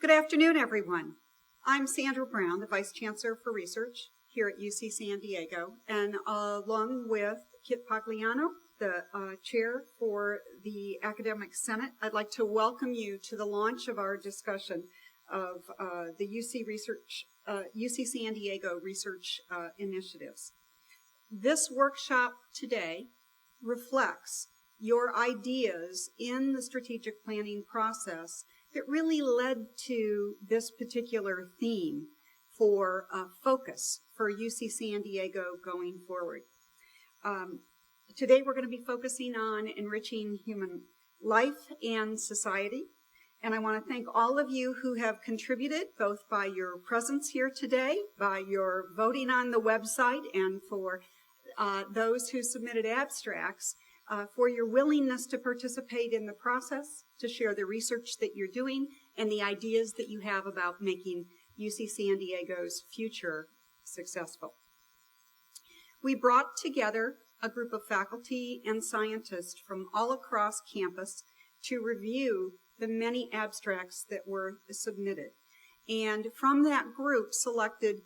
Good afternoon, everyone. I'm Sandra Brown, the Vice Chancellor for Research here at UC San Diego, and along with Kit Pagliano, the Chair for the Academic Senate, I'd like to welcome you to the launch of our discussion of the UC San Diego Research Initiatives. This workshop today reflects your ideas in the strategic planning process that really led to this particular theme for focus for UC San Diego going forward. Today we're going to be focusing on enriching human life and society. And I want to thank all of you who have contributed, both by your presence here today, by your voting on the website, and for those who submitted abstracts, for your willingness to participate in the process, to share the research that you're doing, and the ideas that you have about making UC San Diego's future successful. We brought together a group of faculty and scientists from all across campus to review the many abstracts that were submitted. And from that group selected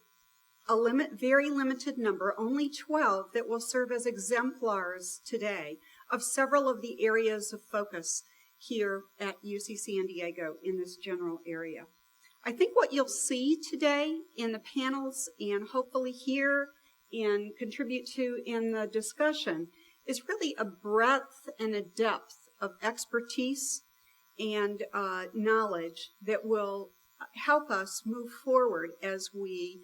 a very limited number, only 12, that will serve as exemplars today of several of the areas of focus here at UC San Diego in this general area. I think what you'll see today in the panels and hopefully hear and contribute to in the discussion is really a breadth and a depth of expertise and knowledge that will help us move forward as we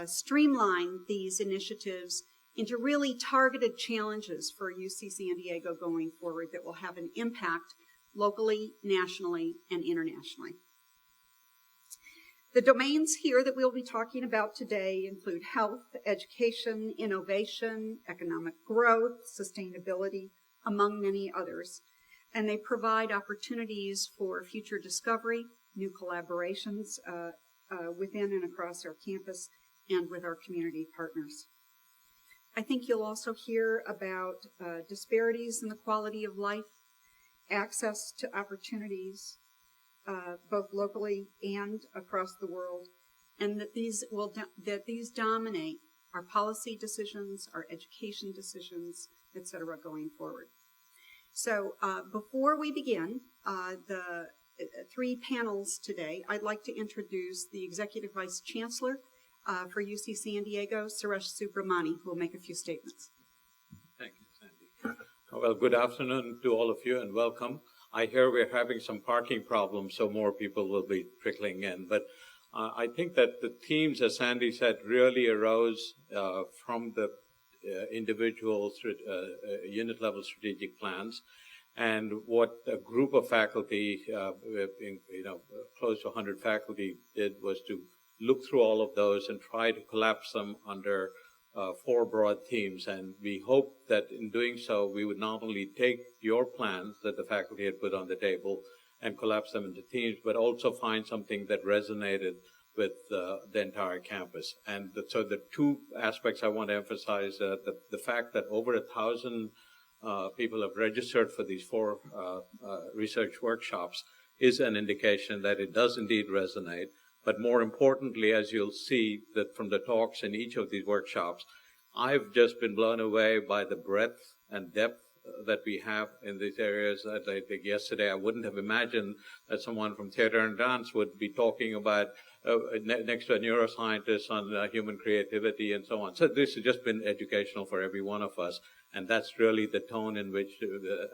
streamline these initiatives into really targeted challenges for UC San Diego going forward that will have an impact locally, nationally, and internationally. The domains here that we'll be talking about today include health, education, innovation, economic growth, sustainability, among many others. And they provide opportunities for future discovery, new collaborations within and across our campus and with our community partners. I think you'll also hear about disparities in the quality of life, access to opportunities, both locally and across the world, and that these dominate our policy decisions, our education decisions, et cetera, going forward. So before we begin the three panels today, I'd like to introduce the Executive Vice Chancellor for UC San Diego, Suresh Subramani, who will make a few statements. Thank you, Sandy. Well, good afternoon to all of you and welcome. I hear we're having some parking problems, so more people will be trickling in. But I think that the themes, as Sandy said, really arose from the individual unit-level strategic plans. And what a group of faculty, close to 100 faculty did was to look through all of those and try to collapse them under four broad themes. And we hope that in doing so, we would not only take your plans that the faculty had put on the table and collapse them into themes, but also find something that resonated with the entire campus. And so the two aspects I want to emphasize, the fact that over 1,000 people have registered for these four research workshops is an indication that it does indeed resonate. But more importantly, as you'll see that from the talks in each of these workshops, I've just been blown away by the breadth and depth that we have in these areas. I think yesterday I wouldn't have imagined that someone from theater and dance would be talking about next to a neuroscientist on human creativity and so on. So this has just been educational for every one of us. And that's really the tone in which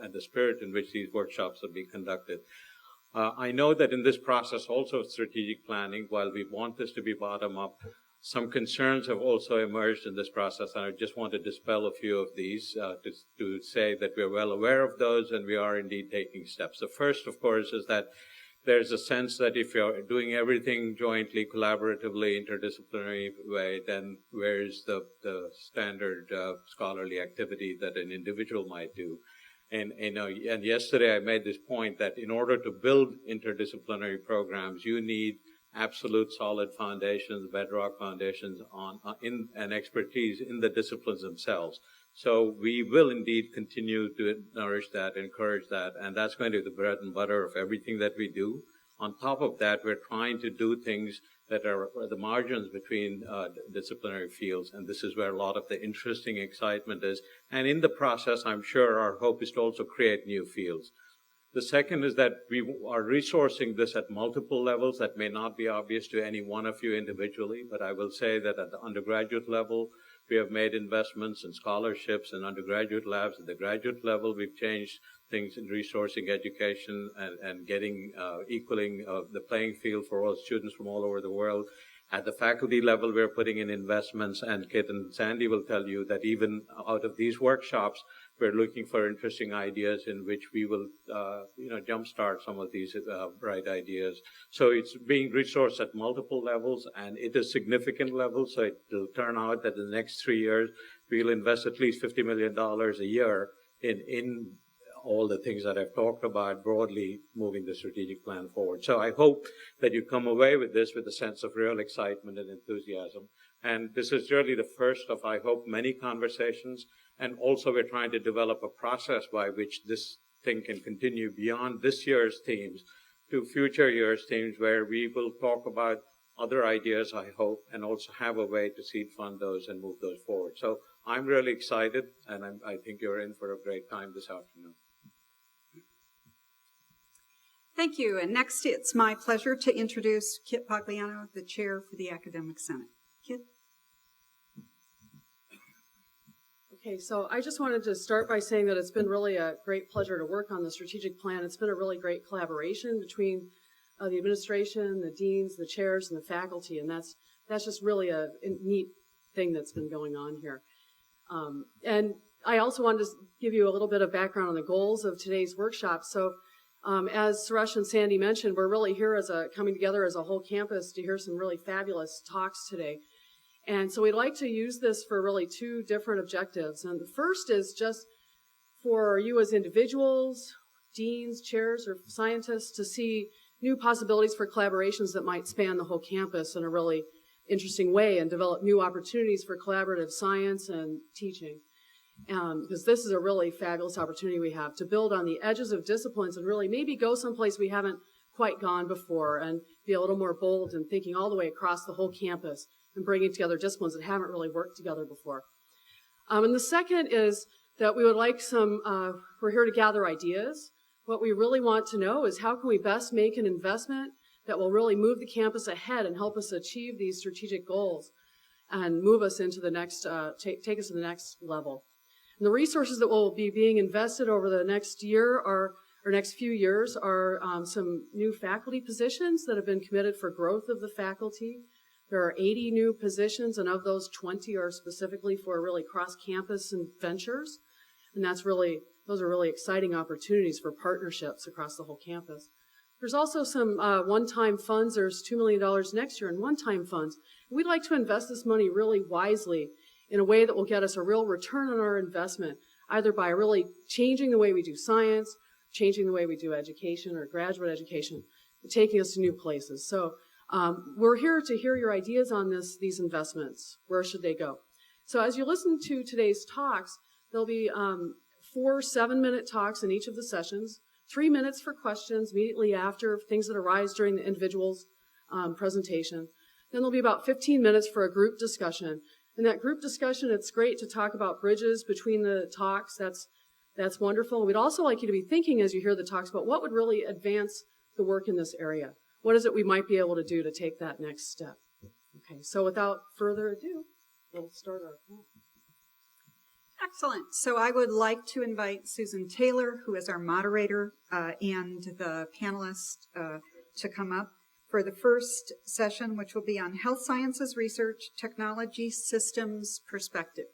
and the spirit in which these workshops are being conducted. I know that in this process also of strategic planning, while we want this to be bottom-up, some concerns have also emerged in this process, and I just want to dispel a few of these to say that we're well aware of those and we are indeed taking steps. The first, of course, is that there's a sense that if you're doing everything jointly, collaboratively, interdisciplinary way, then where's the standard scholarly activity that an individual might do? And yesterday I made this point that in order to build interdisciplinary programs, you need absolute solid foundations, bedrock foundations and expertise in the disciplines themselves. So we will indeed continue to nourish that, encourage that, and that's going to be the bread and butter of everything that we do. On top of that, we're trying to do things that are the margins between disciplinary fields, and this is where a lot of the interesting excitement is. And in the process, I'm sure our hope is to also create new fields. The second is that we are resourcing this at multiple levels that may not be obvious to any one of you individually, but I will say that at the undergraduate level, we have made investments in scholarships and undergraduate labs. At the graduate level, we've changed things in resourcing education and getting equaling the playing field for all students from all over the world. At the faculty level, we're putting in investments, and Kit and Sandy will tell you that even out of these workshops, we're looking for interesting ideas in which we will, jumpstart some of these bright ideas. So it's being resourced at multiple levels, and it is significant levels. So it will turn out that in the next 3 years, we'll invest at least $50 million a year in all the things that I've talked about, broadly moving the strategic plan forward. So I hope that you come away with this with a sense of real excitement and enthusiasm. And this is really the first of, I hope, many conversations. And also we're trying to develop a process by which this thing can continue beyond this year's themes to future years' themes, where we will talk about other ideas, I hope, and also have a way to seed fund those and move those forward. So I'm really excited, and I think you're in for a great time this afternoon. Thank you. And next, it's my pleasure to introduce Kit Pagliano, the chair for the Academic Senate. Kit? Okay, so I just wanted to start by saying that it's been really a great pleasure to work on the strategic plan. It's been a really great collaboration between the administration, the deans, the chairs, and the faculty, and that's just really a neat thing that's been going on here. And I also wanted to give you a little bit of background on the goals of today's workshop. So as Suresh and Sandy mentioned, we're really here coming together as a whole campus to hear some really fabulous talks today. And so we'd like to use this for really two different objectives. And the first is just for you as individuals, deans, chairs, or scientists to see new possibilities for collaborations that might span the whole campus in a really interesting way and develop new opportunities for collaborative science and teaching. Because this is a really fabulous opportunity we have to build on the edges of disciplines and really maybe go someplace we haven't quite gone before and be a little more bold in thinking all the way across the whole campus and bringing together disciplines that haven't really worked together before. And the second is that we would like we're here to gather ideas. What we really want to know is how can we best make an investment that will really move the campus ahead and help us achieve these strategic goals and move us into the next, take us to the next level. And the resources that will be being invested over the next year or next few years are some new faculty positions that have been committed for growth of the faculty. There are 80 new positions, and of those, 20 are specifically for really cross-campus ventures. And those are really exciting opportunities for partnerships across the whole campus. There's also some one-time funds. There's $2 million next year in one-time funds. We'd like to invest this money really wisely in a way that will get us a real return on our investment, either by really changing the way we do science, changing the way we do education or graduate education, taking us to new places. So we're here to hear your ideas on these investments. Where should they go? So as you listen to today's talks, there'll be 4 7-minute talks in each of the sessions, 3 minutes for questions immediately after things that arise during the individual's presentation. Then there'll be about 15 minutes for a group discussion. In that group discussion, it's great to talk about bridges between the talks. That's wonderful. We'd also like you to be thinking as you hear the talks about what would really advance the work in this area. What is it we might be able to do to take that next step? Okay, so without further ado, we'll start our talk. Excellent. So I would like to invite Susan Taylor, who is our moderator, and the panelists to come up for the first session, which will be on health sciences research, technology systems perspective.